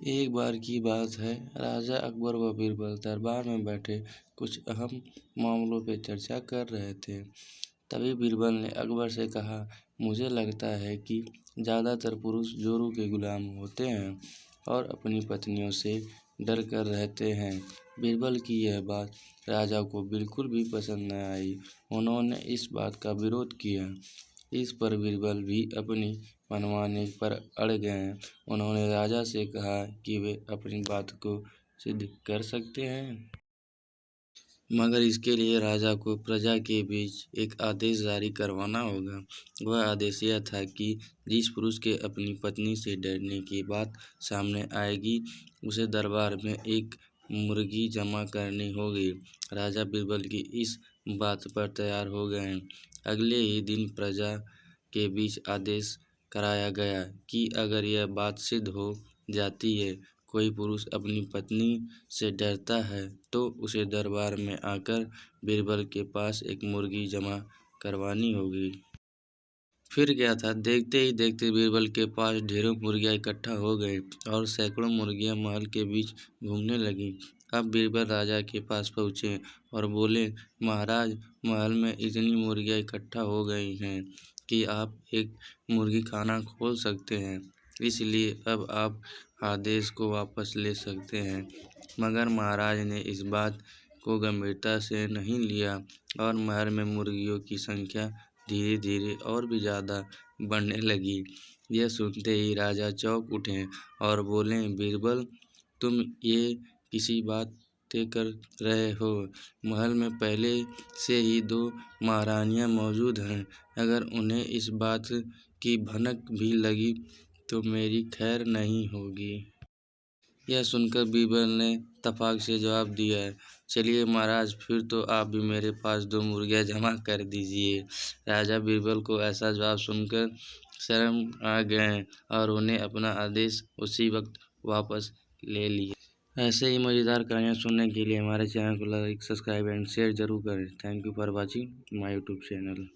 एक बार की बात है, राजा अकबर व बीरबल दरबार में बैठे कुछ अहम मामलों पर चर्चा कर रहे थे। तभी बीरबल ने अकबर से कहा, मुझे लगता है कि ज़्यादातर पुरुष जोरों के गुलाम होते हैं और अपनी पत्नियों से डर कर रहते हैं। बीरबल की यह बात राजा को बिल्कुल भी पसंद न आई। उन्होंने इस बात का विरोध किया। इस पर बीरबल भी अपनी मनमानी पर अड़ गए। उन्होंने राजा से कहा कि वे अपनी बात को सिद्ध कर सकते हैं, मगर इसके लिए राजा को प्रजा के बीच एक आदेश जारी करवाना होगा। वह आदेश यह था कि जिस पुरुष के अपनी पत्नी से डरने की बात सामने आएगी, उसे दरबार में एक मुर्गी जमा करनी होगी। राजा बीरबल की इस बात पर तैयार हो गए। अगले ही दिन प्रजा के बीच आदेश कराया गया कि अगर यह बात सिद्ध हो जाती है, कोई पुरुष अपनी पत्नी से डरता है, तो उसे दरबार में आकर बीरबल के पास एक मुर्गी जमा करवानी होगी। फिर क्या था, देखते ही देखते बीरबल के पास ढेरों मुर्गियाँ इकट्ठा हो गई और सैकड़ों मुर्गियाँ महल के बीच घूमने लगीं। अब बीरबल राजा के पास पहुँचे और बोले, महाराज, महल में इतनी मुर्गियाँ इकट्ठा हो गई हैं कि आप एक मुर्गी खाना खोल सकते हैं, इसलिए अब आप आदेश को वापस ले सकते हैं। मगर महाराज ने इस बात को गंभीरता से नहीं लिया और महल में मुर्गियों की संख्या धीरे धीरे और भी ज़्यादा बढ़ने लगी। यह सुनते ही राजा चौंक उठे और बोले, बीरबल, तुम ये किसी बातें कर रहे हो? महल में पहले से ही 2 महारानियां मौजूद हैं। अगर उन्हें इस बात की भनक भी लगी तो मेरी खैर नहीं होगी। यह सुनकर बीरबल ने तफाक से जवाब दिया, चलिए महाराज, फिर तो आप भी मेरे पास 2 मुर्गियाँ जमा कर दीजिए। राजा बीरबल को ऐसा जवाब सुनकर शर्म आ गए और उन्हें अपना आदेश उसी वक्त वापस ले लिया। ऐसे ही मज़ेदार कहानियाँ सुनने के लिए हमारे चैनल को लाइक, सब्सक्राइब एंड शेयर जरूर करें। Thank you for watching my YouTube channel.